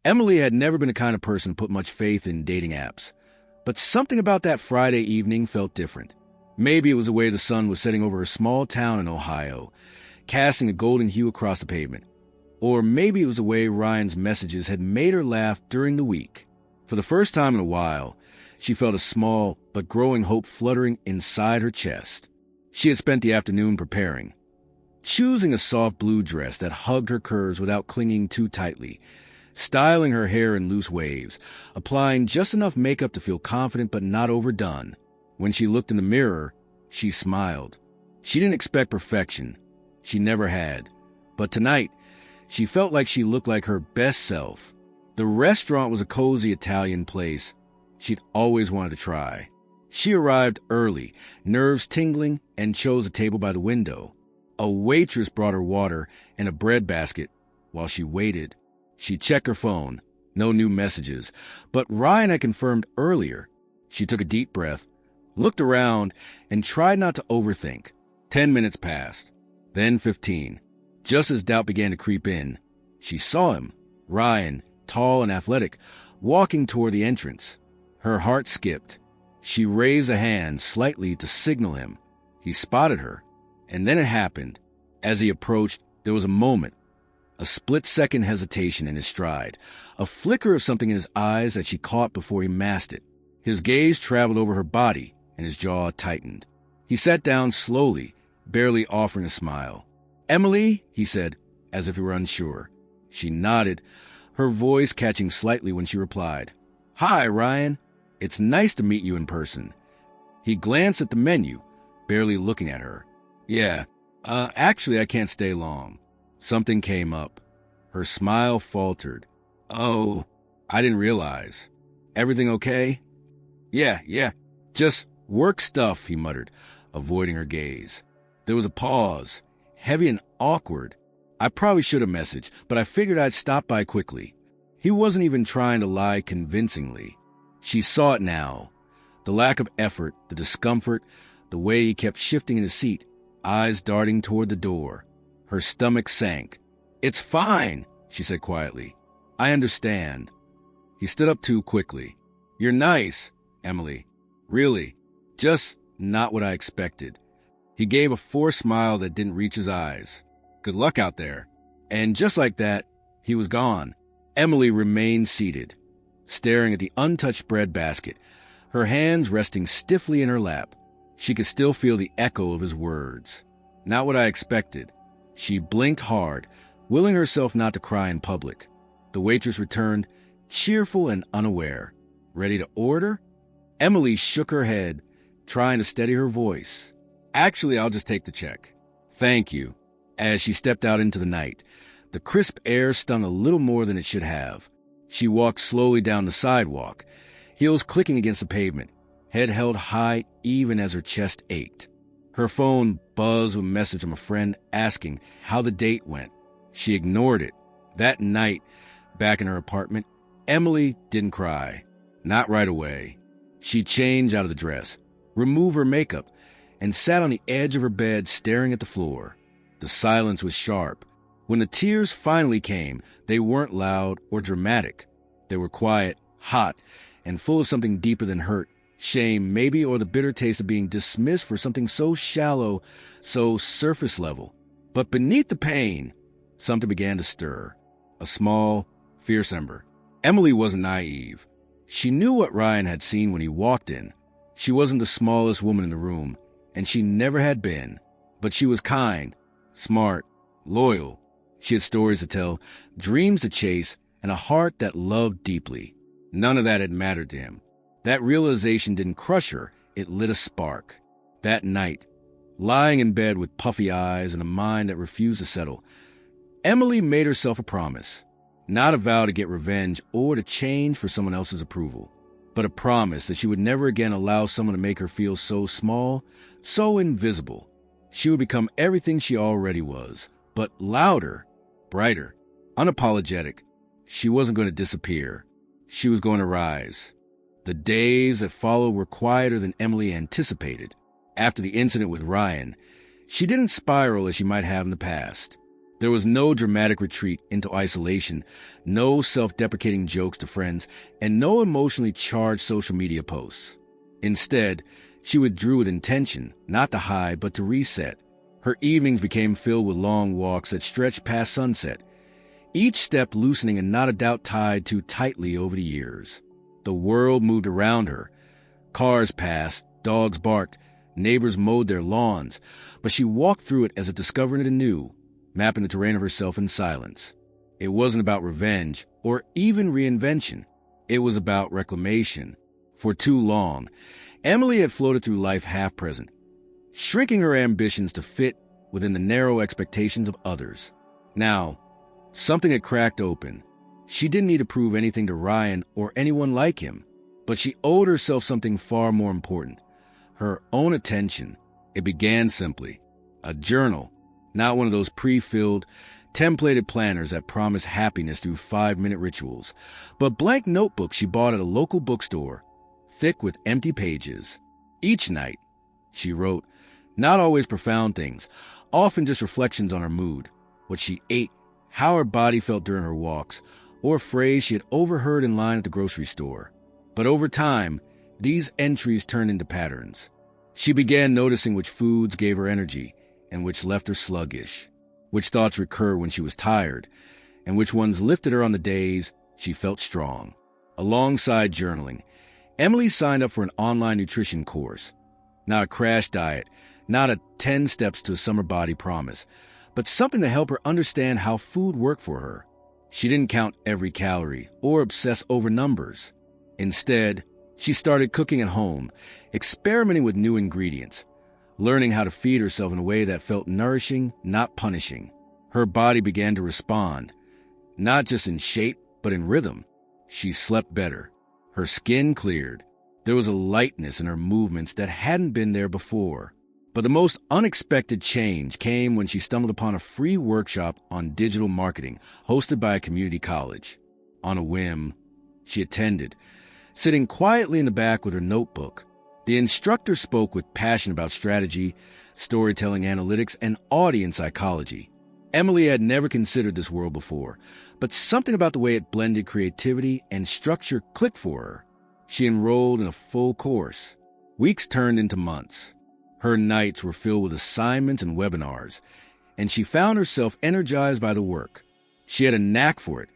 Emily had never been the kind of person to put much faith in dating apps, but something about that Friday evening felt different. Maybe it was the way the sun was setting over a small town in Ohio, casting a golden hue across the pavement. Or maybe it was the way Ryan's messages had made her laugh during the week. For the first time in a while, she felt a small but growing hope fluttering inside her chest. She had spent the afternoon preparing, choosing a soft blue dress that hugged her curves without clinging too tightly, styling her hair in loose waves, applying just enough makeup to feel confident but not overdone. When she looked in the mirror, she smiled. She didn't expect perfection. She never had. But tonight, she felt like she looked like her best self. The restaurant was a cozy Italian place she'd always wanted to try. She arrived early, nerves tingling, and chose a table by the window. A waitress brought her water and a bread basket. While she waited, she checked her phone. No new messages. But Ryan had confirmed earlier. She took a deep breath, looked around, and tried not to overthink. 10 minutes passed. Then 15. Just as doubt began to creep in, she saw him, Ryan, tall and athletic, walking toward the entrance. Her heart skipped. She raised a hand slightly to signal him. He spotted her, and then it happened. As he approached, there was a moment, a split-second hesitation in his stride, a flicker of something in his eyes that she caught before he masked it. His gaze traveled over her body, and his jaw tightened. He sat down slowly, barely offering a smile. "Emily," he said, as if he were unsure. She nodded, her voice catching slightly when she replied, "Hi, Ryan. It's nice to meet you in person." He glanced at the menu, barely looking at her. "Yeah, actually I can't stay long. Something came up." Her smile faltered. "Oh, I didn't realize. Everything okay?" Yeah, just work stuff," he muttered, avoiding her gaze. There was a pause, heavy and awkward. I probably should have messaged, but I figured I'd stop by quickly. He wasn't even trying to lie convincingly. She saw it now. The lack of effort, the discomfort, the way he kept shifting in his seat, eyes darting toward the door. Her stomach sank. "It's fine," she said quietly. "I understand." He stood up too quickly. "You're nice, Emily. Really. Just not what I expected." He gave a forced smile that didn't reach his eyes. "Good luck out there." And just like that, he was gone. Emily remained seated, staring at the untouched bread basket, her hands resting stiffly in her lap. She could still feel the echo of his words. Not what I expected. She blinked hard, willing herself not to cry in public. The waitress returned, cheerful and unaware. "Ready to order?" Emily shook her head, trying to steady her voice. "Actually, I'll just take the check." "Thank you." As she stepped out into the night, the crisp air stung a little more than it should have. She walked slowly down the sidewalk, heels clicking against the pavement, head held high even as her chest ached. Her phone buzzed with a message from a friend asking how the date went. She ignored it. That night, back in her apartment, Emily didn't cry. Not right away. She changed out of the dress, removed her makeup, and sat on the edge of her bed staring at the floor. The silence was sharp. When the tears finally came, they weren't loud or dramatic. They were quiet, hot, and full of something deeper than hurt, shame maybe, or the bitter taste of being dismissed for something so shallow, so surface level. But beneath the pain, something began to stir. A small, fierce ember. Emily wasn't naive. She knew what Ryan had seen when he walked in. She wasn't the smallest woman in the room, and she never had been. But she was kind, smart, loyal. She had stories to tell, dreams to chase, and a heart that loved deeply. None of that had mattered to him. That realization didn't crush her, it lit a spark. That night, lying in bed with puffy eyes and a mind that refused to settle, Emily made herself a promise. Not a vow to get revenge or to change for someone else's approval, but a promise that she would never again allow someone to make her feel so small, so invisible. She would become everything she already was, but louder, brighter, unapologetic. She wasn't going to disappear. She was going to rise. The days that followed were quieter than Emily anticipated. After the incident with Ryan, she didn't spiral as she might have in the past. There was no dramatic retreat into isolation, no self-deprecating jokes to friends, and no emotionally charged social media posts. Instead, she withdrew with intention, not to hide, but to reset. Her evenings became filled with long walks that stretched past sunset, each step loosening a knot of doubt tied too tightly over the years. The world moved around her. Cars passed, dogs barked, neighbors mowed their lawns, but she walked through it as if discovering it anew, mapping the terrain of herself in silence. It wasn't about revenge or even reinvention. It was about reclamation. For too long, Emily had floated through life half-present, shrinking her ambitions to fit within the narrow expectations of others. Now, something had cracked open. She didn't need to prove anything to Ryan or anyone like him, but she owed herself something far more important: her own attention. It began simply: a journal, not one of those pre-filled, templated planners that promise happiness through 5-minute rituals, but blank notebooks she bought at a local bookstore, thick with empty pages. Each night, she wrote, not always profound things, often just reflections on her mood, what she ate, how her body felt during her walks, or a phrase she had overheard in line at the grocery store. But over time, these entries turned into patterns. She began noticing which foods gave her energy and which left her sluggish, which thoughts recurred when she was tired, and which ones lifted her on the days she felt strong. Alongside journaling, Emily signed up for an online nutrition course. Not a crash diet, not a 10 steps to a summer body promise, but something to help her understand how food worked for her. She didn't count every calorie or obsess over numbers. Instead, she started cooking at home, experimenting with new ingredients, learning how to feed herself in a way that felt nourishing, not punishing. Her body began to respond, not just in shape, but in rhythm. She slept better. Her skin cleared. There was a lightness in her movements that hadn't been there before. But the most unexpected change came when she stumbled upon a free workshop on digital marketing hosted by a community college. On a whim, she attended, sitting quietly in the back with her notebook. The instructor spoke with passion about strategy, storytelling analytics, and audience psychology. Emily had never considered this world before, but something about the way it blended creativity and structure clicked for her. She enrolled in a full course. Weeks turned into months. Her nights were filled with assignments and webinars, and she found herself energized by the work. She had a knack for it,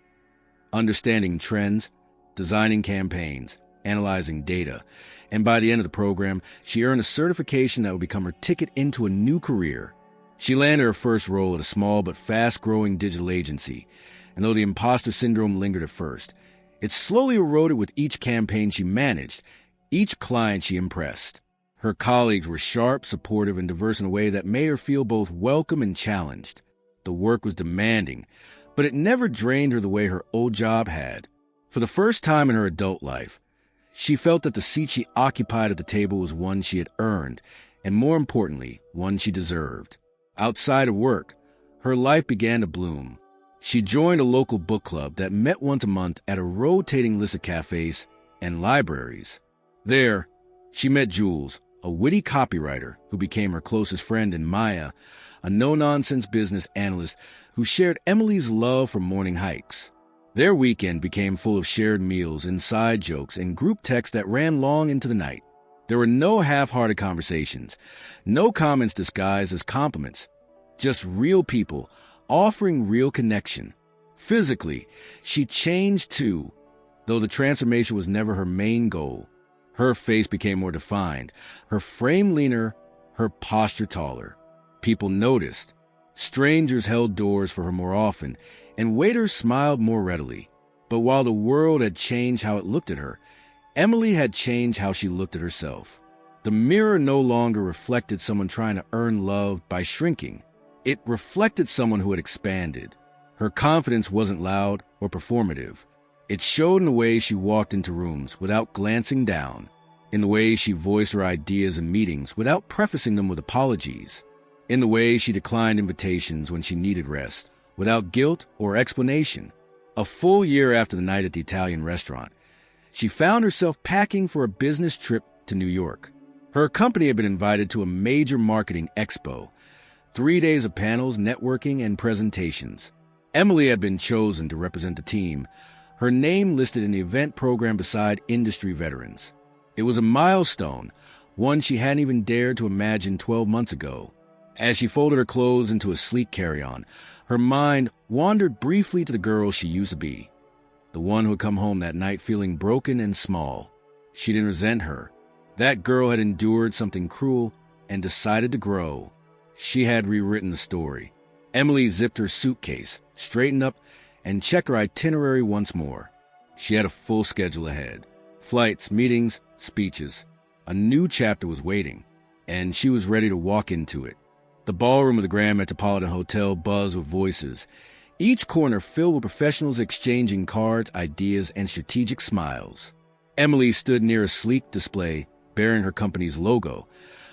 understanding trends, designing campaigns, analyzing data, and by the end of the program, she earned a certification that would become her ticket into a new career. She landed her first role at a small but fast-growing digital agency, and though the imposter syndrome lingered at first, it slowly eroded with each campaign she managed, each client she impressed. Her colleagues were sharp, supportive, and diverse in a way that made her feel both welcome and challenged. The work was demanding, but it never drained her the way her old job had. For the first time in her adult life, she felt that the seat she occupied at the table was one she had earned, and more importantly, one she deserved. Outside of work, her life began to bloom. She joined a local book club that met once a month at a rotating list of cafes and libraries. There, she met Jules, a witty copywriter who became her closest friend, and Maya, a no-nonsense business analyst who shared Emily's love for morning hikes. Their weekend became full of shared meals, inside jokes, and group texts that ran long into the night. There were no half-hearted conversations, no comments disguised as compliments, just real people offering real connection. Physically, she changed too, though the transformation was never her main goal. Her face became more defined, her frame leaner, her posture taller. People noticed. Strangers held doors for her more often, and waiters smiled more readily. But while the world had changed how it looked at her, Emily had changed how she looked at herself. The mirror no longer reflected someone trying to earn love by shrinking. It reflected someone who had expanded. Her confidence wasn't loud or performative. It showed in the way she walked into rooms without glancing down, in the way she voiced her ideas in meetings without prefacing them with apologies, in the way she declined invitations when she needed rest, without guilt or explanation. A full year after the night at the Italian restaurant, she found herself packing for a business trip to New York. Her company had been invited to a major marketing expo, 3 days of panels, networking, and presentations. Emily had been chosen to represent the team, her name listed in the event program beside industry veterans. It was a milestone, one she hadn't even dared to imagine 12 months ago. As she folded her clothes into a sleek carry-on, her mind wandered briefly to the girl she used to be, the one who had come home that night feeling broken and small. She didn't resent her. That girl had endured something cruel and decided to grow. She had rewritten the story. Emily zipped her suitcase, straightened up, and checked her itinerary once more. She had a full schedule ahead. Flights, meetings, speeches. A new chapter was waiting, and she was ready to walk into it. The ballroom of the Grand Metropolitan Hotel buzzed with voices, each corner filled with professionals exchanging cards, ideas, and strategic smiles. Emily stood near a sleek display bearing her company's logo,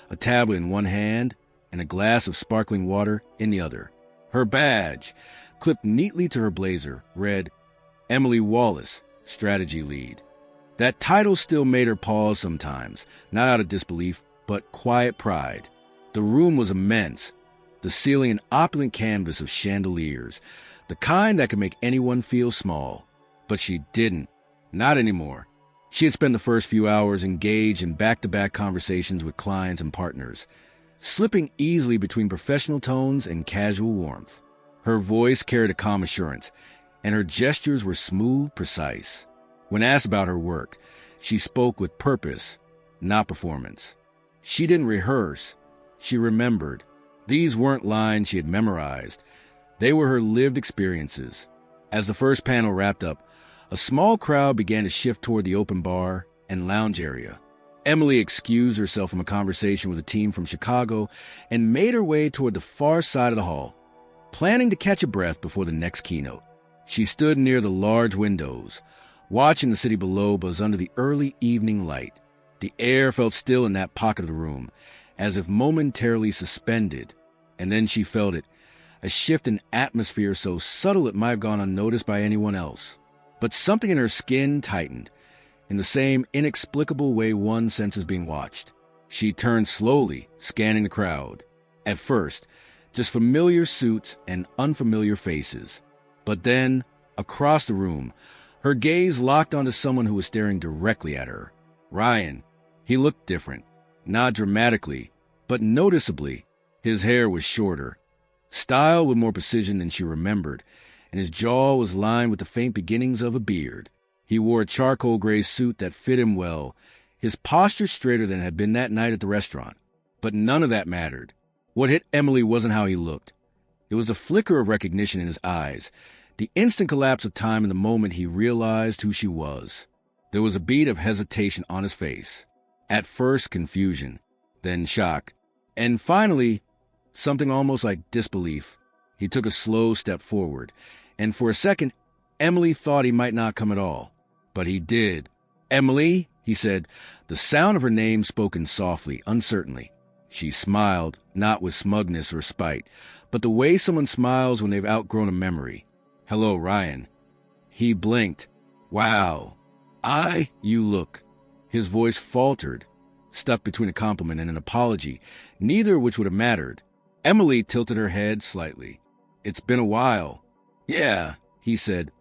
a tablet in one hand and a glass of sparkling water in the other. Her badge, clipped neatly to her blazer, read, Emily Wallace, Strategy Lead. That title still made her pause sometimes, not out of disbelief, but quiet pride. The room was immense, the ceiling an opulent canvas of chandeliers, the kind that could make anyone feel small. But she didn't. Not anymore. She had spent the first few hours engaged in back-to-back conversations with clients and partners, slipping easily between professional tones and casual warmth. Her voice carried a calm assurance, and her gestures were smooth, precise. When asked about her work, she spoke with purpose, not performance. She didn't rehearse. She remembered. These weren't lines she had memorized. They were her lived experiences. As the first panel wrapped up, a small crowd began to shift toward the open bar and lounge area. Emily excused herself from a conversation with a team from Chicago and made her way toward the far side of the hall, planning to catch a breath before the next keynote. She stood near the large windows, watching the city below buzz under the early evening light. The air felt still in that pocket of the room, as if momentarily suspended, and then she felt it, a shift in atmosphere so subtle it might have gone unnoticed by anyone else. But something in her skin tightened, in the same inexplicable way one senses being watched. She turned slowly, scanning the crowd. At first, just familiar suits and unfamiliar faces. But then, across the room, her gaze locked onto someone who was staring directly at her. Ryan. He looked different. Not dramatically, but noticeably. His hair was shorter, styled with more precision than she remembered, and his jaw was lined with the faint beginnings of a beard. He wore a charcoal gray suit that fit him well, his posture straighter than it had been that night at the restaurant. But none of that mattered. What hit Emily wasn't how he looked. It was a flicker of recognition in his eyes, the instant collapse of time in the moment he realized who she was. There was a beat of hesitation on his face. At first, confusion, then shock, and finally, something almost like disbelief. He took a slow step forward, and for a second, Emily thought he might not come at all. But he did. "Emily," he said, the sound of her name spoken softly, uncertainly. She smiled, not with smugness or spite, but the way someone smiles when they've outgrown a memory. "Hello, Ryan." He blinked. "Wow. You look." His voice faltered, stuck between a compliment and an apology, neither of which would have mattered. Emily tilted her head slightly. "It's been a while." "Yeah," he said,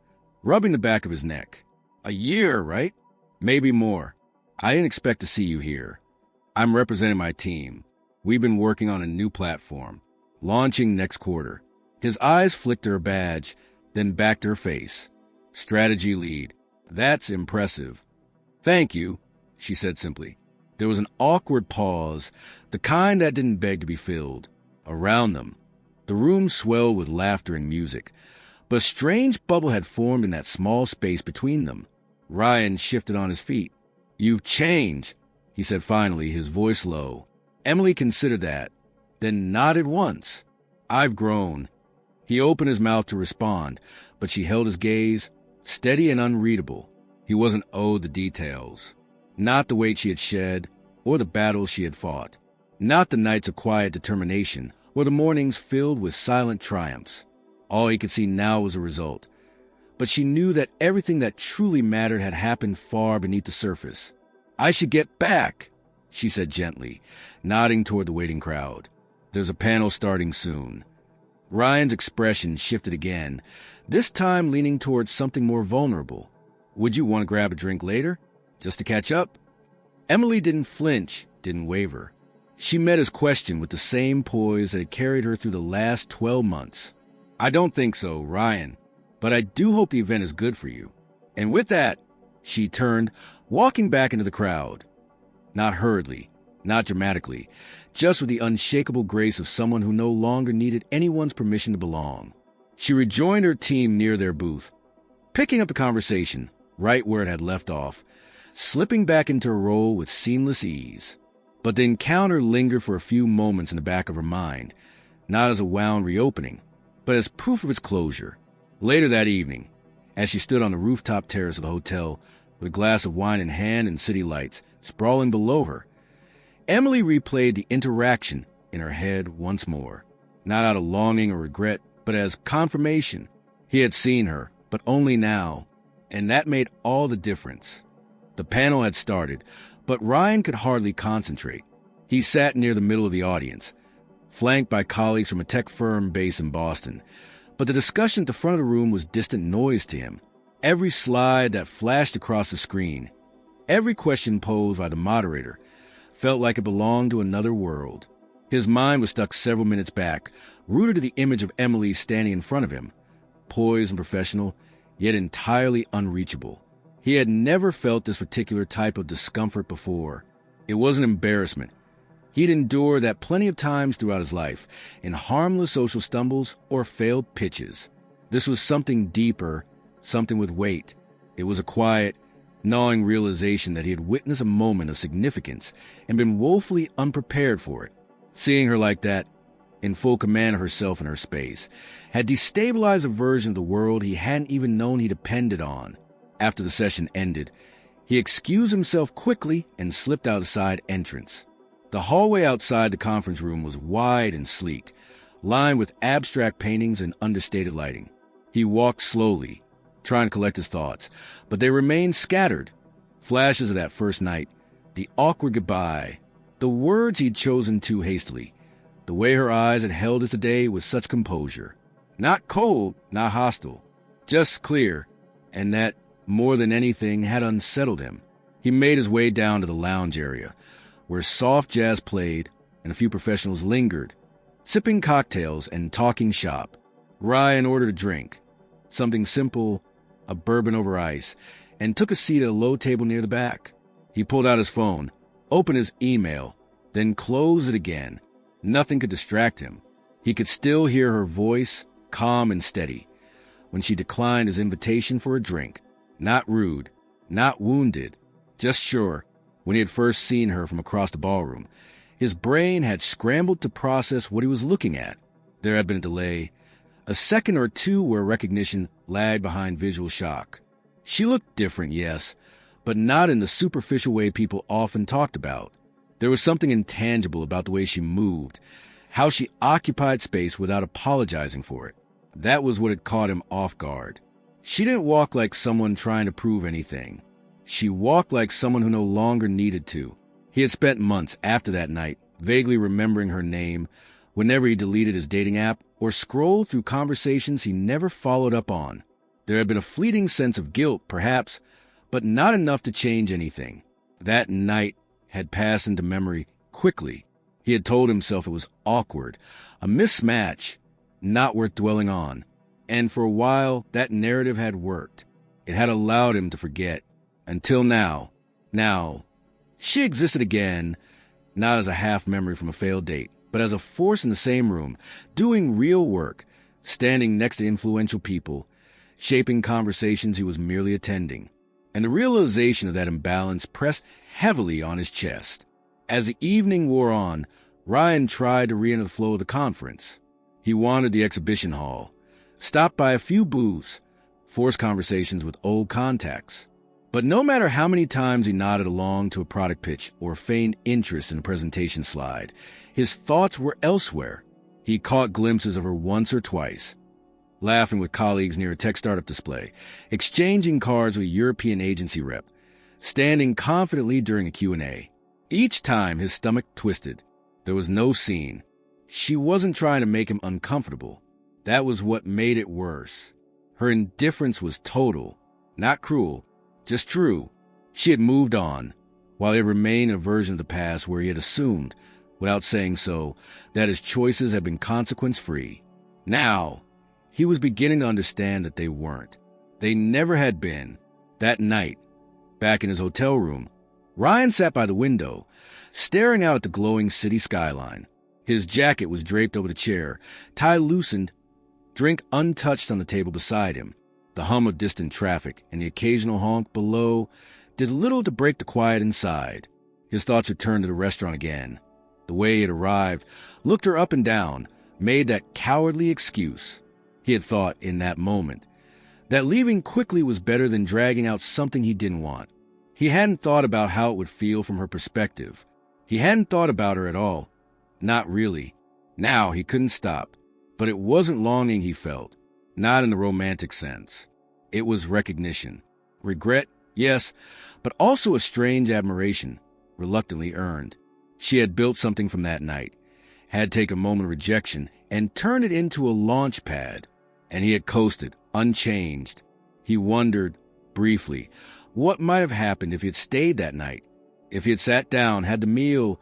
rubbing the back of his neck. "A year, right?" "Maybe more. I didn't expect to see you here. I'm representing my team. We've been working on a new platform, launching next quarter." His eyes flicked to her badge, then back to her face. "Strategy lead. That's impressive." "Thank you," she said simply. There was an awkward pause, the kind that didn't beg to be filled. Around them, the room swelled with laughter and music, but a strange bubble had formed in that small space between them. Ryan shifted on his feet. "You've changed," he said finally, his voice low. Emily considered that, then nodded once. "I've grown." He opened his mouth to respond, but she held his gaze, steady and unreadable. He wasn't owed the details. Not the weight she had shed, or the battles she had fought. Not the nights of quiet determination, or the mornings filled with silent triumphs. All he could see now was a result. But she knew that everything that truly mattered had happened far beneath the surface. "I should get back," she said gently, nodding toward the waiting crowd. There's a panel starting soon. Ryan's expression shifted again, this time leaning towards something more vulnerable. Would you want to grab a drink later, just to catch up? Emily didn't flinch, didn't waver. She met his question with the same poise that had carried her through the last 12 months. I don't think so, Ryan, but I do hope the event is good for you. And with that, she turned, walking back into the crowd. Not hurriedly, not dramatically, just with the unshakable grace of someone who no longer needed anyone's permission to belong. She rejoined her team near their booth, picking up the conversation right where it had left off, slipping back into her role with seamless ease. But the encounter lingered for a few moments in the back of her mind, not as a wound reopening, but as proof of its closure. Later that evening, as she stood on the rooftop terrace of the hotel with a glass of wine in hand and city lights sprawling below her, Emily replayed the interaction in her head once more, not out of longing or regret, but as confirmation. He had seen her, but only now, and that made all the difference. The panel had started, but Ryan could hardly concentrate. He sat near the middle of the audience, flanked by colleagues from a tech firm based in Boston, but the discussion at the front of the room was distant noise to him. Every slide that flashed across the screen, every question posed by the moderator, felt like it belonged to another world. His mind was stuck several minutes back, rooted to the image of Emily standing in front of him, poised and professional, yet entirely unreachable. He had never felt this particular type of discomfort before. It wasn't embarrassment. He'd endured that plenty of times throughout his life, in harmless social stumbles or failed pitches. This was something deeper, something with weight. It was a quiet, gnawing realization that he had witnessed a moment of significance and been woefully unprepared for it. Seeing her like that, in full command of herself and her space, had destabilized a version of the world he hadn't even known he depended on. After the session ended, he excused himself quickly and slipped out a side entrance. The hallway outside the conference room was wide and sleek, lined with abstract paintings and understated lighting. He walked slowly, trying to collect his thoughts, but they remained scattered. Flashes of that first night, the awkward goodbye, the words he'd chosen too hastily, the way her eyes had held his today with such composure. Not cold, not hostile, just clear, and that, more than anything, had unsettled him. He made his way down to the lounge area, where soft jazz played and a few professionals lingered, sipping cocktails and talking shop. Ryan ordered a drink, something simple, a bourbon over ice, and took a seat at a low table near the back. He pulled out his phone, opened his email, then closed it again. Nothing could distract him. He could still hear her voice, calm and steady, when she declined his invitation for a drink. Not rude, not wounded, just sure. When he had first seen her from across the ballroom, his brain had scrambled to process what he was looking at. There had been a delay, a second or two where recognition lagged behind visual shock. She looked different, yes, but not in the superficial way people often talked about. There was something intangible about the way she moved, how she occupied space without apologizing for it. That was what had caught him off guard. She didn't walk like someone trying to prove anything. She walked like someone who no longer needed to. He had spent months after that night vaguely remembering her name whenever he deleted his dating app or scrolled through conversations he never followed up on. There had been a fleeting sense of guilt, perhaps, but not enough to change anything. That night had passed into memory quickly. He had told himself it was awkward, a mismatch, not worth dwelling on. And for a while, that narrative had worked. It had allowed him to forget. Until now. Now, she existed again, not as a half-memory from a failed date, but as a force in the same room, doing real work, standing next to influential people, shaping conversations he was merely attending. And the realization of that imbalance pressed heavily on his chest. As the evening wore on, Ryan tried to re-enter the flow of the conference. He wandered the exhibition hall, stopped by a few booths, forced conversations with old contacts. But no matter how many times he nodded along to a product pitch or feigned interest in a presentation slide, his thoughts were elsewhere. He caught glimpses of her once or twice, laughing with colleagues near a tech startup display, exchanging cards with a European agency rep, standing confidently during a Q&A. Each time his stomach twisted. There was no scene, She wasn't trying to make him uncomfortable. That was what made it worse. Her indifference was total, not cruel, just true. She had moved on, while it remained a version of the past where he had assumed, without saying so, that his choices had been consequence-free. Now, he was beginning to understand that they weren't. They never had been. That night, back in his hotel room, Ryan sat by the window, staring out at the glowing city skyline. His jacket was draped over the chair, tie loosened, drink untouched on the table beside him. The hum of distant traffic and the occasional honk below did little to break the quiet inside. His thoughts returned to the restaurant again. The way he had arrived, looked her up and down, made that cowardly excuse. He had thought, in that moment, that leaving quickly was better than dragging out something he didn't want. He hadn't thought about how it would feel from her perspective. He hadn't thought about her at all. Not really. Now he couldn't stop. But it wasn't longing he felt, not in the romantic sense. It was recognition. Regret, yes, but also a strange admiration, reluctantly earned. She had built something from that night, had taken a moment of rejection and turned it into a launch pad, and he had coasted, unchanged. He wondered, briefly, what might have happened if he had stayed that night, if he had sat down, had the meal,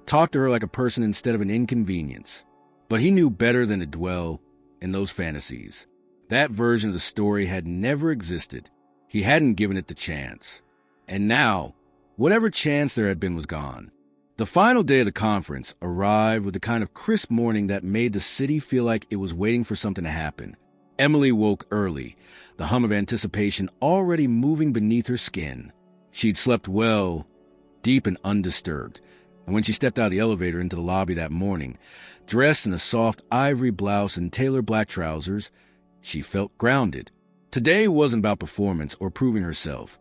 talked to her like a person instead of an inconvenience. But he knew better than to dwell in those fantasies. That version of the story had never existed. He hadn't given it the chance. And now, whatever chance there had been was gone. The final day of the conference arrived with the kind of crisp morning that made the city feel like it was waiting for something to happen. Emily woke early, the hum of anticipation already moving beneath her skin. She'd slept well, deep and undisturbed, and when she stepped out of the elevator into the lobby that morning, dressed in a soft ivory blouse and tailored black trousers, she felt grounded. Today wasn't about performance or proving herself.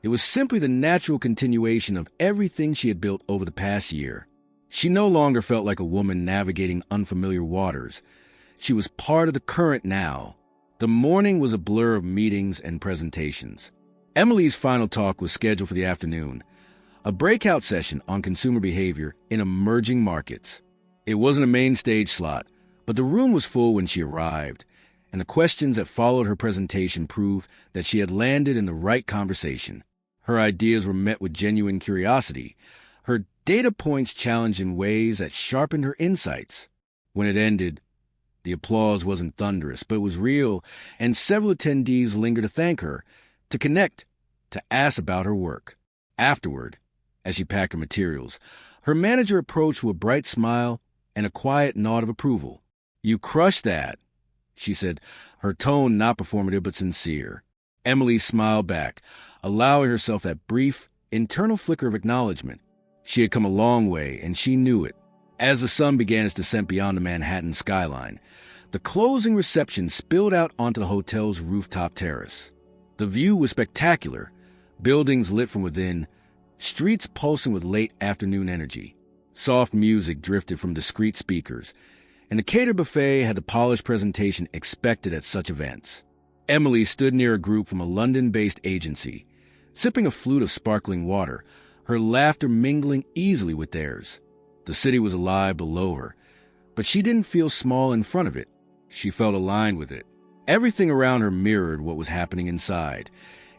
It was simply the natural continuation of everything she had built over the past year. She no longer felt like a woman navigating unfamiliar waters. She was part of the current now. The morning was a blur of meetings and presentations. Emily's final talk was scheduled for the afternoon, a breakout session on consumer behavior in emerging markets. It wasn't a main stage slot, but the room was full when she arrived, and the questions that followed her presentation proved that she had landed in the right conversation. Her ideas were met with genuine curiosity, her data points challenged in ways that sharpened her insights. When it ended, the applause wasn't thunderous, but it was real, and several attendees lingered to thank her, to connect, to ask about her work. Afterward, as she packed her materials, her manager approached with a bright smile and a quiet nod of approval. "You crushed that," she said, her tone not performative but sincere. Emily smiled back, allowing herself that brief, internal flicker of acknowledgement. She had come a long way, and she knew it. As the sun began its descent beyond the Manhattan skyline, the closing reception spilled out onto the hotel's rooftop terrace. The view was spectacular, buildings lit from within, streets pulsing with late afternoon energy. Soft music drifted from discreet speakers, and the catered buffet had the polished presentation expected at such events. Emily stood near a group from a London-based agency, sipping a flute of sparkling water, her laughter mingling easily with theirs. The city was alive below her, but she didn't feel small in front of it. She felt aligned with it. Everything around her mirrored what was happening inside.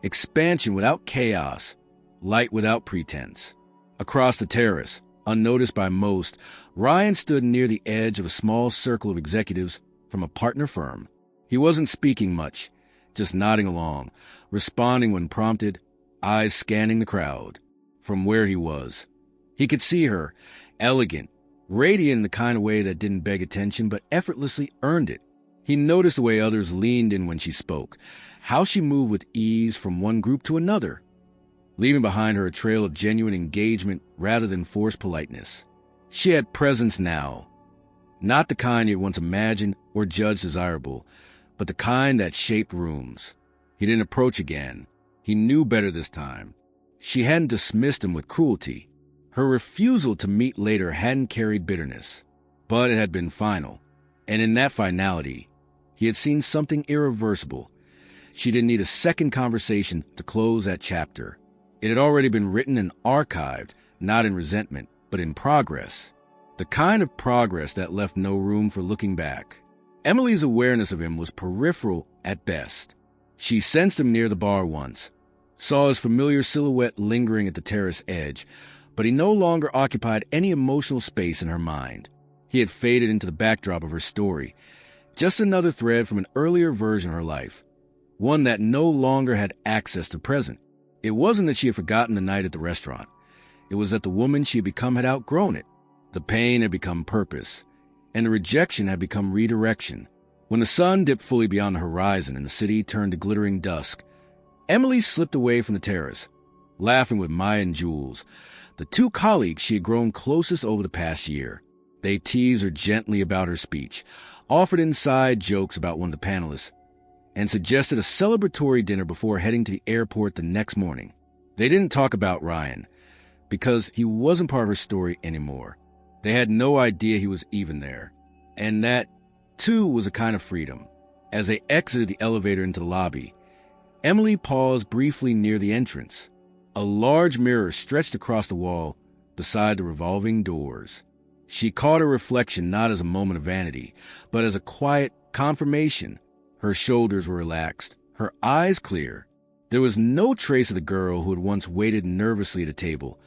Expansion without chaos, light without pretense. Across the terrace, unnoticed by most, Ryan stood near the edge of a small circle of executives from a partner firm. He wasn't speaking much, just nodding along, responding when prompted, eyes scanning the crowd. From where he was, he could see her, elegant, radiant in the kind of way that didn't beg attention but effortlessly earned it. He noticed the way others leaned in when she spoke, how she moved with ease from one group to another, leaving behind her a trail of genuine engagement rather than forced politeness. She had presence now, not the kind he had once imagined or judged desirable, but the kind that shaped rooms. He didn't approach again. He knew better this time. She hadn't dismissed him with cruelty. Her refusal to meet later hadn't carried bitterness, but it had been final. And in that finality, he had seen something irreversible. She didn't need a second conversation to close that chapter. It had already been written and archived, not in resentment, but in progress. the kind of progress that left no room for looking back. Emily's awareness of him was peripheral at best. She sensed him near the bar once, saw his familiar silhouette lingering at the terrace edge, but he no longer occupied any emotional space in her mind. He had faded into the backdrop of her story, just another thread from an earlier version of her life, one that no longer had access to the present. It wasn't that she had forgotten the night at the restaurant. It was that the woman she had become had outgrown it. The pain had become purpose, and the rejection had become redirection. When the sun dipped fully beyond the horizon and the city turned to glittering dusk, Emily slipped away from the terrace, laughing with Maya and Jules, the two colleagues she had grown closest over the past year. They teased her gently about her speech, offered inside jokes about one of the panelists, and suggested a celebratory dinner before heading to the airport the next morning. They didn't talk about Ryan, because he wasn't part of her story anymore. They had no idea he was even there, and that, too, was a kind of freedom. As they exited the elevator into the lobby, Emily paused briefly near the entrance. A large mirror stretched across the wall beside the revolving doors. She caught her reflection not as a moment of vanity, but as a quiet confirmation. Her shoulders were relaxed, her eyes clear. There was no trace of the girl who had once waited nervously at a table,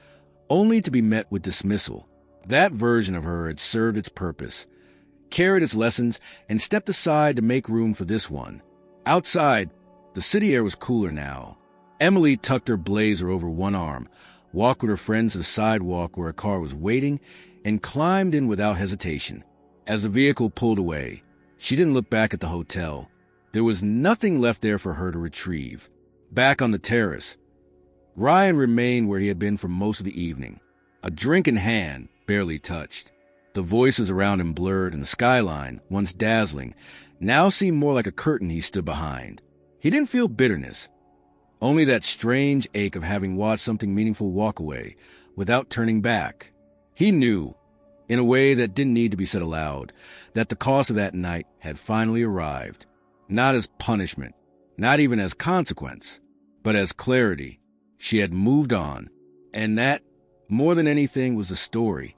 only to be met with dismissal. That version of her had served its purpose, carried its lessons, and stepped aside to make room for this one. Outside, the city air was cooler now. Emily tucked her blazer over one arm, walked with her friends to the sidewalk where a car was waiting, and climbed in without hesitation. As the vehicle pulled away, she didn't look back at the hotel. There was nothing left there for her to retrieve. Back on the terrace, Ryan remained where he had been for most of the evening, a drink in hand, barely touched. The voices around him blurred, and the skyline, once dazzling, now seemed more like a curtain he stood behind. He didn't feel bitterness, only that strange ache of having watched something meaningful walk away without turning back. He knew, in a way that didn't need to be said aloud, that the cost of that night had finally arrived, not as punishment, not even as consequence, but as clarity. She had moved on, and that, more than anything, was the story.